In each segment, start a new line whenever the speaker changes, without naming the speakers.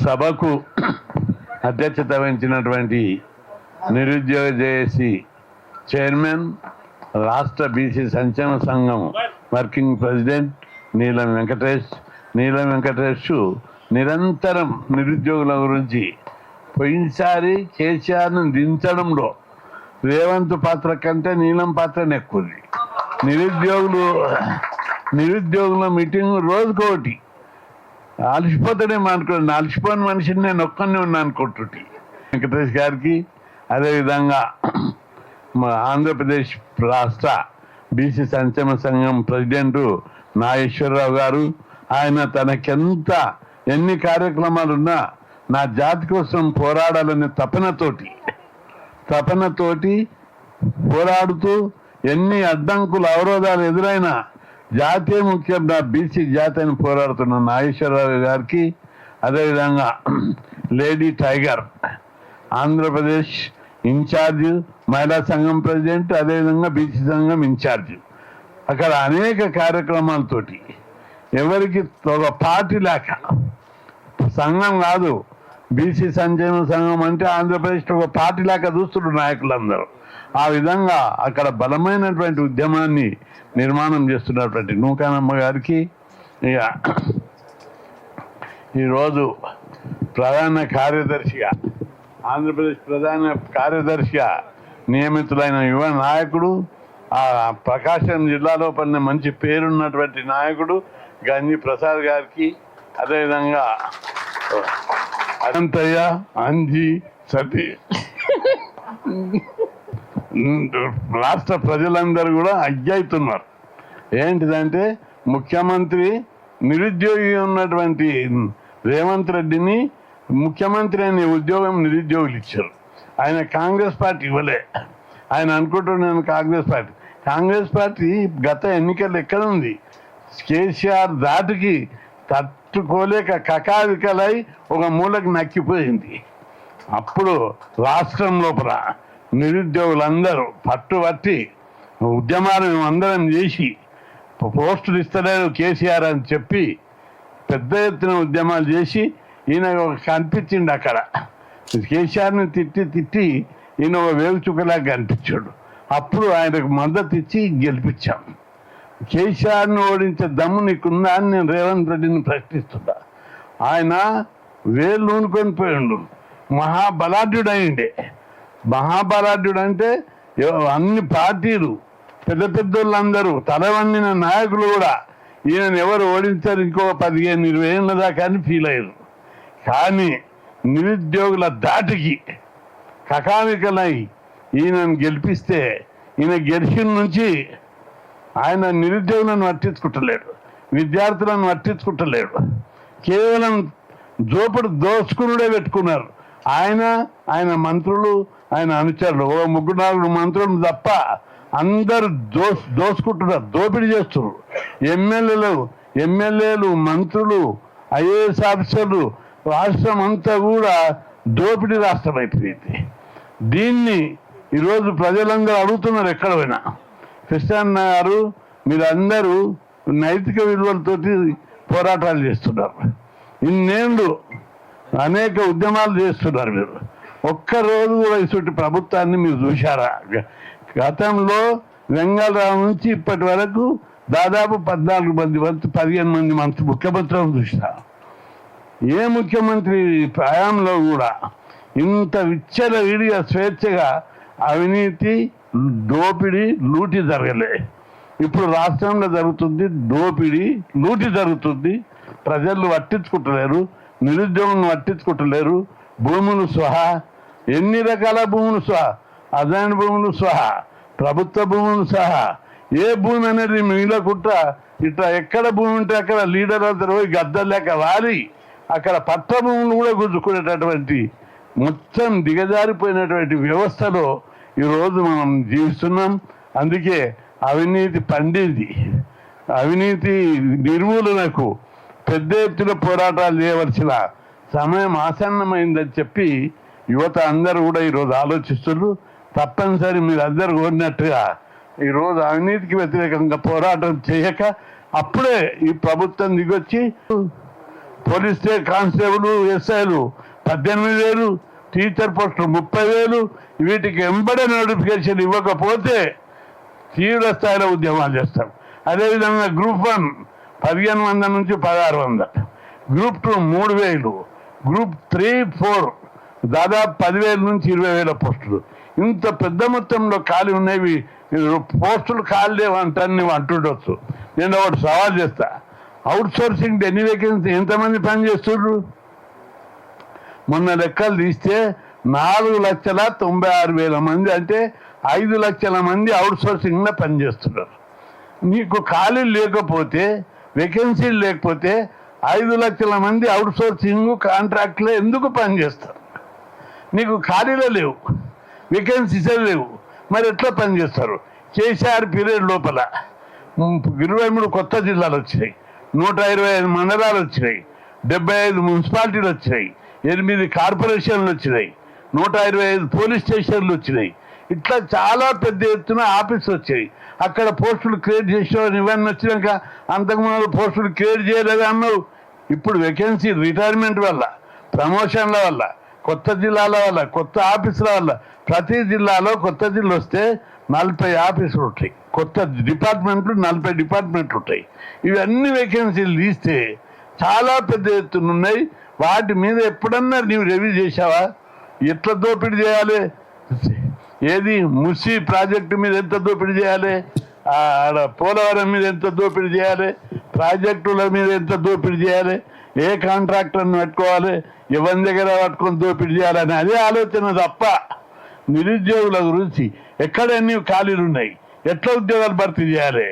సభకు అధ్యక్షత వహించినటువంటి నిరుద్యోగ జేఏసీ చైర్మన్, రాష్ట్ర బీసీ సంక్షేమ సంఘం వర్కింగ్ ప్రెసిడెంట్ నీలం వెంకటేష్ నిరంతరం నిరుద్యోగుల గురించి పోయినసారి కేసీఆర్ను దించడంలో రేవంత్ పాత్ర కంటే నీలం పాత్రనే ఎక్కువది. నిరుద్యోగుల మీటింగ్ రోజుకోటి అలసిపోతాడే అనుకోండి, అలసిపోయిన మనిషిని నేను ఒక్కనే ఉన్నా అనుకుంటుంటే వెంకటేష్ గారికి, అదేవిధంగా మా ఆంధ్రప్రదేశ్ రాష్ట్ర బీసీ సంక్షేమ సంఘం ప్రెసిడెంట్ నాగేశ్వరరావు గారు, ఆయన తనకెంత ఎన్ని కార్యక్రమాలున్నా నా జాతి కోసం పోరాడాలనే తపనతోటి పోరాడుతూ ఎన్ని అడ్డంకులు అవరోధాలు ఎదురైనా జాతీయ ముఖ్యం, నా బీసీ జాతి అని పోరాడుతున్న నాగేశ్వరరావు గారికి, అదేవిధంగా లేడీ టైగర్ ఆంధ్రప్రదేశ్ ఇన్ఛార్జ్ మహిళా సంఘం ప్రెసిడెంట్, అదేవిధంగా బీసీ సంఘం ఇన్ఛార్జ్, అక్కడ అనేక కార్యక్రమాలతోటి ఎవరికి ఒక పార్టీ లేక, సంఘం కాదు బీసీ సంక్షేమ సంఘం అంటే ఆంధ్రప్రదేశ్ ఒక పార్టీ లేక చూస్తున్నారు నాయకులందరూ. ఆ విధంగా అక్కడ బలమైనటువంటి ఉద్యమాన్ని నిర్మాణం చేస్తున్నటువంటి నూకానమ్మ గారికి, ఇక ఈరోజు ప్రధాన కార్యదర్శిగా, ఆంధ్రప్రదేశ్ ప్రధాన కార్యదర్శిగా నియమితులైన యువ నాయకుడు, ఆ ప్రకాశం జిల్లాలో పడిన మంచి పేరున్నటువంటి నాయకుడు గంజి ప్రసాద్ గారికి, అదేవిధంగా అనంతయ్య, అంజి, సతీ, రాష్ట్ర ప్రజలందరూ కూడా అజ్ఞాయితున్నారు. ఏంటిదంటే ముఖ్యమంత్రి నిరుద్యోగి ఉన్నటువంటి రేవంత్ రెడ్డిని ముఖ్యమంత్రి అనే ఉద్యోగం నిరుద్యోగులు ఇచ్చారు. ఆయన కాంగ్రెస్ పార్టీ ఇవ్వలే. ఆయన అనుకుంటున్నాను కాంగ్రెస్ పార్టీ గత ఎన్నికలు ఎక్కడ ఉంది? కేసీఆర్ దాటికి తట్టుకోలేక కకావికలై ఒక మూలకు నక్కిపోయింది. అప్పుడు రాష్ట్రం లోపల నిరుద్యోగులందరూ పట్టుబట్టి ఉద్యమాలు అందరం చేసి పోస్టులు ఇస్తలేరు కేసీఆర్ అని చెప్పి పెద్ద ఎత్తున ఉద్యమాలు చేసి ఈయన కనిపించిండు. అక్కడ కేసీఆర్ని తిట్టి ఈయన ఒక వేగు చుక్కలాగా కనిపించాడు. అప్పుడు ఆయనకు మద్దతు ఇచ్చి గెలిపించాం. కేసీఆర్ను ఓడించే దమ్ము నీకుందా అని నేను రేవంత్ రెడ్డిని ప్రశ్నిస్తున్నా. ఆయన వేలు నూనుకొని పోయిండు, మహాబలాఢ్యుడు అయిండే. మహాబలాఢ్యుడు అంటే అన్ని పార్టీలు పెద్దోళ్ళందరూ తలవన్నిన నాయకులు కూడా ఈయనను ఎవరు ఓడించారు ఇంకో 15-20 ఏళ్ళ దాకా అని ఫీల్ అయ్యారు. కానీ నిరుద్యోగుల దాటికి కకావికలై ఈయనను గెలిపిస్తే ఈయన గెలిచిన నుంచి ఆయన నిరుద్యోగులను పట్టించుకుంటలేడు, విద్యార్థులను పట్టించుకుంటలేడు. కేవలం దోచుకునుడే పెట్టుకున్నారు. ఆయన మంత్రులు, ఆయన అనుచరులు, 3-4 మంత్రులు తప్ప అందరు దోచుకుంటున్నారు, దోపిడీ చేస్తున్నారు. ఎమ్మెల్యేలు, మంత్రులు, ఐఏఎస్ ఆఫీసర్లు, రాష్ట్రం అంతా కూడా దోపిడీ రాష్ట్రం అయిపోయింది. దీన్ని ఈరోజు ప్రజలందరూ అడుగుతున్నారు. ఎక్కడ పోయినా కృష్ణన్న గారు, మీరందరూ నైతిక విలువలతోటి పోరాటాలు చేస్తున్నారు. ఇన్నేళ్ళు అనేక ఉద్యమాలు చేస్తున్నారు. మీరు ఒక్కరోజు కూడా ఇటువంటి ప్రభుత్వాన్ని మీరు చూశారా? గతంలో వెంగళరావు నుంచి ఇప్పటి వరకు దాదాపు 15 మంది ముఖ్యమంత్రులను చూసినా. ఏ ముఖ్యమంత్రి ప్రయాణంలో కూడా ఇంత విచ్చలవిడిగా స్వేచ్ఛగా అవినీతి, దోపిడీ, లూటీ జరగలే. ఇప్పుడు రాష్ట్రంలో జరుగుతుంది దోపిడీ, లూటీ జరుగుతుంది. ప్రజలు పట్టించుకుంటలేరు, నిరుద్యోగులను పట్టించుకుంటలేరు. భూములు సహా, ఎన్ని రకాల భూములు సహా, అదాని భూములు సహా, ప్రభుత్వ భూములు సహా, ఏ భూమి అనేది మిగిలకుండా ఇట్లా ఎక్కడ భూమి ఉంటే అక్కడ లీడర్ అందరూ పోయి గద్దలేక వాలి అక్కడ పట్ట భూములు కూడా గుంజుకునేటటువంటి మొత్తం దిగజారిపోయినటువంటి వ్యవస్థలో ఈరోజు మనం జీవిస్తున్నాం. అందుకే అవినీతి పండింది. అవినీతి నిర్మూలనకు పెద్ద ఎత్తున పోరాటాలు చేయవలసిన సమయం ఆసన్నమైందని చెప్పి యువత అందరూ కూడా ఈరోజు ఆలోచిస్తున్నారు. తప్పనిసరి మీరు అందరు కోరినట్టుగా ఈరోజు అవినీతికి వ్యతిరేకంగా పోరాటం చేయక అప్పుడే ఈ ప్రభుత్వం దిగొచ్చి పోలీస్ కానిస్టేబుల్ ఎస్ఐలు 18,000, టీచర్ పోస్టులు 30,000. వీటికి వెంబడే నోటిఫికేషన్ ఇవ్వకపోతే తీవ్ర స్థాయిలో ఉద్యమాలు చేస్తాం. అదేవిధంగా గ్రూప్ 1 1,500 నుంచి 1,600, గ్రూప్ 2 3,000, గ్రూప్ 3, 4 దాదాపు 10,000 నుంచి 20,000 పోస్టులు. ఇంత పెద్ద మొత్తంలో ఖాళీ ఉన్నవి. పోస్టులు ఖాళీ లేవంటాను నువ్వు అంటుండొచ్చు. నేను ఒకటి సవాల్ చేస్తా, అవుట్ సోర్సింగ్ ఎన్ని వేకెన్సీ ఎంతమంది పని చేస్తుండ్రు? మొన్న లెక్కలు తీస్తే 4,96,000 మంది, అంటే 5 లక్షల మంది అవుట్ సోర్సింగ్లో పనిచేస్తున్నారు. నీకు ఖాళీలు లేకపోతే, వేకెన్సీలు లేకపోతే 5 లక్షల మంది అవుట్ సోర్సింగ్ కాంట్రాక్ట్లో ఎందుకు పనిచేస్తారు? నీకు ఖాళీలో లేవు, వేకెన్సీసే లేవు, మరి ఎట్లా పనిచేస్తారు? కేసీఆర్ పీరియడ్ లోపల 23 కొత్త జిల్లాలు వచ్చినాయి, 125 మండలాలు వచ్చినాయి, 75 మున్సిపాలిటీలు వచ్చినాయి, 8 కార్పొరేషన్లు వచ్చినాయి, 125 పోలీస్ స్టేషన్లు వచ్చినాయి. ఇట్లా చాలా పెద్ద ఎత్తున ఆఫీసులు వచ్చాయి. అక్కడ పోస్టులు క్రియేట్ చేసేవారు. ఇవన్నీ వచ్చినాక అంతకుముందు పోస్టులు క్రియేట్ చేయలేదు అన్నావు. ఇప్పుడు వేకెన్సీ రిటైర్మెంట్ వల్ల, ప్రమోషన్ల వల్ల, కొత్త జిల్లాల వల్ల, కొత్త ఆఫీసుల వల్ల, ప్రతి జిల్లాలో కొత్త జిల్లా వస్తే 40 ఆఫీసులు ఉంటాయి, కొత్త డిపార్ట్మెంట్లు 40 డిపార్ట్మెంట్లు ఉంటాయి. ఇవన్నీ వేకెన్సీలు తీస్తే చాలా పెద్ద ఎత్తున ఉన్నాయి. వాటి మీద ఎప్పుడన్నా నీవు రివ్యూ చేసావా? ఎట్లా దోపిడీ చేయాలి? ఏది ముసి ప్రాజెక్టు మీద ఎంత దోపిడీ చేయాలి, ఆడ పోలవరం మీద ఎంత దోపిడీ చేయాలి, ప్రాజెక్టుల మీద ఎంత దోపిడీ చేయాలి, ఏ కాంట్రాక్టర్ని పెట్టుకోవాలి, ఎవరి దగ్గర పట్టుకొని దోపిడీ చేయాలని అదే ఆలోచన తప్ప నిరుద్యోగుల గురించి ఎక్కడ ఎన్ని ఖాళీలు ఉన్నాయి, ఎట్లా ఉద్యోగాలు భర్తీ చేయాలి,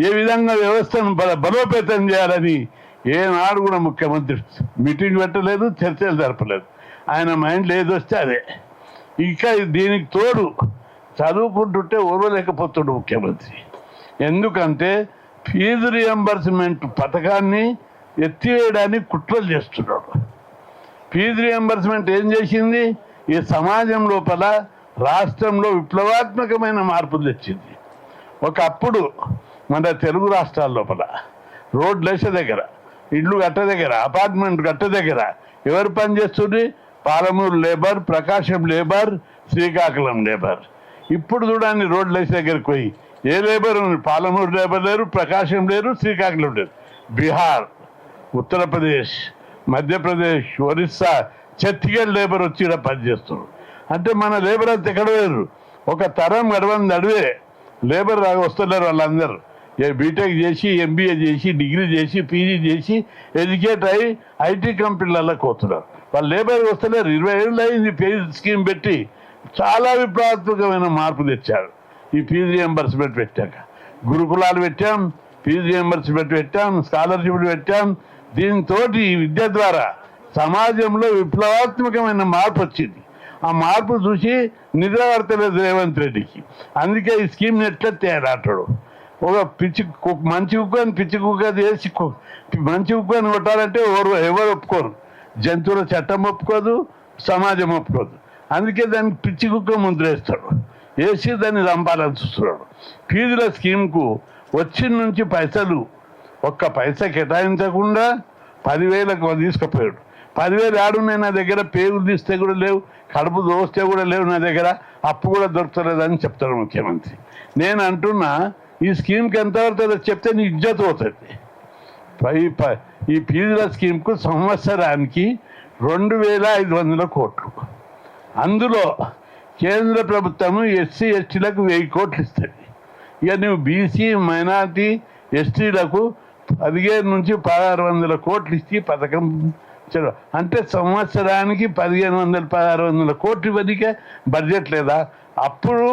ఏ విధంగా వ్యవస్థను బలోపేతం చేయాలని ఏనాడు కూడా ముఖ్యమంత్రి మీటింగ్ పెట్టలేదు, చర్చలు జరపలేదు. ఆయన మైండ్లో ఏది వస్తే అదే. ఇంకా దీనికి తోడు చదువుకుంటుంటే ఓర్వలేకపోతాడు ముఖ్యమంత్రి. ఎందుకంటే ఫీజు రియంబర్స్మెంట్ పథకాన్ని ఎత్తివేయడానికి కుట్రలు చేస్తున్నాడు. ఫీజు రియంబర్స్మెంట్ ఏం చేసింది? ఈ సమాజం లోపల, రాష్ట్రంలో విప్లవాత్మకమైన మార్పులు తెచ్చింది. ఒకప్పుడు మన తెలుగు రాష్ట్రాల లోపల రోడ్లు వేసే దగ్గర, ఇళ్ళు కట్ట దగ్గర, అపార్ట్మెంట్ కట్ట దగ్గర ఎవరు పనిచేస్తుంది? పాలమూరు లేబర్, ప్రకాశం లేబర్, శ్రీకాకుళం లేబర్. ఇప్పుడు చూడండి రోడ్లు వేసే దగ్గరికి పోయి ఏ లేబర్ ఉంది? పాలమూరు లేబర్ లేరు, ప్రకాశం లేరు, శ్రీకాకుళం లేరు. బీహార్, ఉత్తరప్రదేశ్, మధ్యప్రదేశ్, ఒరిస్సా, ఛత్తీస్గఢ్ లేబర్ వచ్చి ఇక్కడ పనిచేస్తున్నారు. అంటే మన లేబర్ అంతా ఎక్కడ లేరు. ఒక తరం గడవంది అడివే లేబర్ వస్తున్నారు. వాళ్ళందరూ బీటెక్ చేసి, ఎంబీఏ చేసి, డిగ్రీ చేసి, పీజీ చేసి, ఎడ్యుకేట్ అయ్యి ఐటీ కంపెనీలలో పోతున్నారు. వాళ్ళు లేబర్ వస్తలేరు. 20 ఏళ్ళు అయింది ఫీజు స్కీమ్ పెట్టి. చాలా విప్లవాత్మకమైన మార్పు తెచ్చారు ఈ ఫీజు రియంబర్స్మెంట్ పెట్టాక. గురుకులాలు పెట్టాం, ఫీజు రియంబర్స్మెంట్ పెట్టాం, స్కాలర్షిప్లు పెట్టాం. దీంతో విద్య ద్వారా సమాజంలో విప్లవాత్మకమైన మార్పు వచ్చింది. ఆ మార్పు చూసి నిద్ర పడతలేదు రేవంత్ రెడ్డికి. అందుకే ఈ స్కీమ్ని ఎట్లా తేడాటాడు. ఒక మంచి కుక్కని పిచ్చి కుక్క చేసి మంచి కుక్కని కొట్టాలంటే ఎవరు ఒప్పుకోరు. జంతువుల చట్టం ఒప్పుకోదు, సమాజం ఒప్పుకోదు. అందుకే దానికి పిచ్చి కుక్క ముద్ర వేస్తాడు, వేసి దాన్ని చంపాలని చూస్తున్నాడు. ఫీజుల స్కీమ్కు వచ్చిన నుంచి పైసలు ఒక్క పైసా కేటాయించకుండా 10,000కు తీసుకుపోయాడు. 10,000 ఆడున్నాయి నా దగ్గర, పేగులు తీస్తే కూడా లేవు, కడుపు దోస్తే కూడా లేవు నా దగ్గర, అప్పు కూడా దొరకలేదని చెప్తాడు ముఖ్యమంత్రి. నేను అంటున్నా ఈ స్కీమ్కి ఎంత పడుతుందో చెప్తే నీ ఇజ్జత్ అవుతుంది. ఈ ఫీజుల స్కీమ్కు సంవత్సరానికి 2,500 కోట్లు. అందులో కేంద్ర ప్రభుత్వము ఎస్సీ ఎస్టీలకు 1,000 కోట్లు ఇస్తుంది. ఇక నువ్వు బీసీ, మైనార్టీ, ఎస్టీలకు 15 నుంచి 1,600 కోట్లు ఇచ్చి పథకం అంటే సంవత్సరానికి 1,500-1,600 కోట్లు ఇవ్వనికే బడ్జెట్ లేదా? అప్పుడు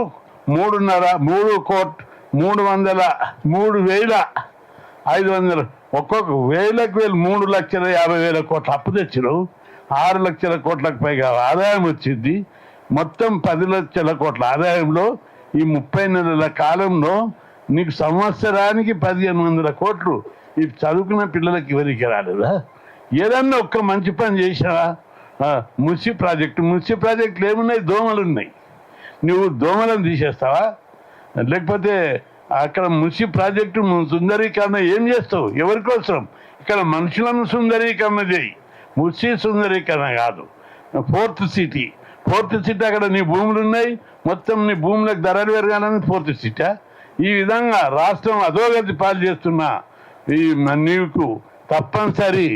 3,500 ఒక్కొక్క 3,50,000 కోట్ల అప్పు తెచ్చినావు. 6 లక్షల కోట్లకు పైగా ఆదాయం వచ్చింది. మొత్తం 10 లక్షల కోట్ల ఆదాయంలో ఈ 30 నెలల కాలంలో నీకు సంవత్సరానికి 1,500 కోట్లు ఈ చదువుకున్న పిల్లలకి ఎవరికి రాలేదా? ఏదన్నా ఒక్క మంచి పని చేసావా? మున్సి ప్రాజెక్టులు ఏమున్నాయి? దోమలు ఉన్నాయి. నువ్వు దోమలను తీసేస్తావా? లేకపోతే అక్కడ మున్సి ప్రాజెక్టు సుందరీకరణ ఏం చేస్తావు? ఎవరి కోసం? ఇక్కడ మనుషులను సుందరీకరణ చేయి, ముసి సుందరీకరణ కాదు. ఫోర్త్ సిటీ అక్కడ నీ భూములు ఉన్నాయి, మొత్తం నీ భూములకు ధరలు పెరగాలని ఫోర్త్ సిటీ. ఈ విధంగా రాష్ట్రం అధోగతి పాలు చేస్తున్న ఈ నీకు తప్పనిసరి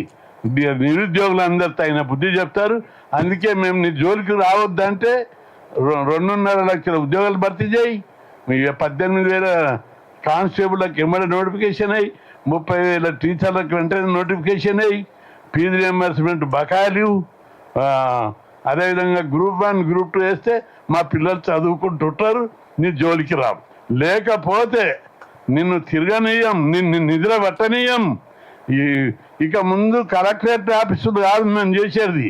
నిరుద్యోగులందరూ తగిన బుద్ధి చెప్తారు. అందుకే మేము నీ జోలికి రావద్దంటే 2.5 లక్షల ఉద్యోగాలు భర్తీ చేయి, 18,000 కానిస్టేబుల్కి ఎమ్మడి నోటిఫికేషన్ అయ్యి, 30,000 టీచర్లకు వెంటనే నోటిఫికేషన్ అయ్యి, ఫీజు రియంబర్స్మెంట్ బకాయిలు, అదేవిధంగా గ్రూప్ 1 గ్రూప్ 2 వేస్తే మా పిల్లలు చదువుకుంటుంటారు. నీ జోలికి రావు, లేకపోతే నిన్ను తిరగనీయం, నిన్ను నిద్ర పట్టనీయం. ఇక ముందు కలెక్టరేట్ ఆఫీసులు కాదు మేము చేసేది,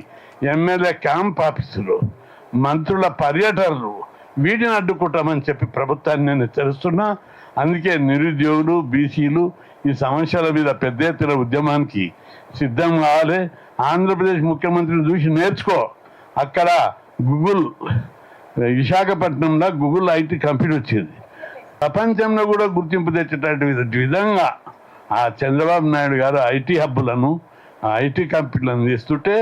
ఎమ్మెల్యే క్యాంప్ ఆఫీసులు, మంత్రుల పర్యటనలు, వీటిని అడ్డుకుంటామని చెప్పి ప్రభుత్వాన్ని నేను హెచ్చరిస్తున్నా. అందుకే నిరుద్యోగులు, బీసీలు ఈ సమస్యల మీద పెద్ద ఎత్తున ఉద్యమానికి సిద్ధం కావాలి. ఆంధ్రప్రదేశ్ ముఖ్యమంత్రిని చూసి నేర్చుకో. అక్కడ గూగుల్, విశాఖపట్నంలో గూగుల్ ఐటీ కంపెనీ వచ్చింది, ప్రపంచంలో కూడా గుర్తింపు తెచ్చేటటువంటి విధంగా ఆ చంద్రబాబు నాయుడు గారు ఐటీ హబ్బులను, ఐటీ కంపెనీలను తీస్తుంటే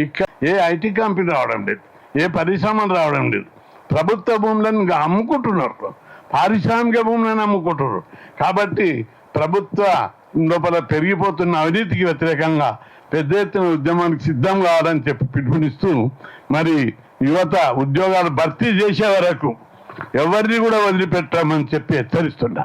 ఇక్కడ ఏ ఐటీ కంపెనీ రావడం లేదు, ఏ పరిశ్రమలు రావడం లేదు. ప్రభుత్వ భూములను అమ్ముకుంటున్నారు, పారిశ్రామిక భూములను అమ్ముకుంటున్నారు. కాబట్టి ప్రభుత్వ లోపల పెరిగిపోతున్న అవినీతికి వ్యతిరేకంగా పెద్ద ఎత్తున ఉద్యమానికి సిద్ధం కావాలని చెప్పి పిలుపునిస్తూ, మరి యువత ఉద్యోగాలు భర్తీ చేసే వరకు ఎవరిని కూడా వదిలిపెట్టామని చెప్పి హెచ్చరిస్తున్నా.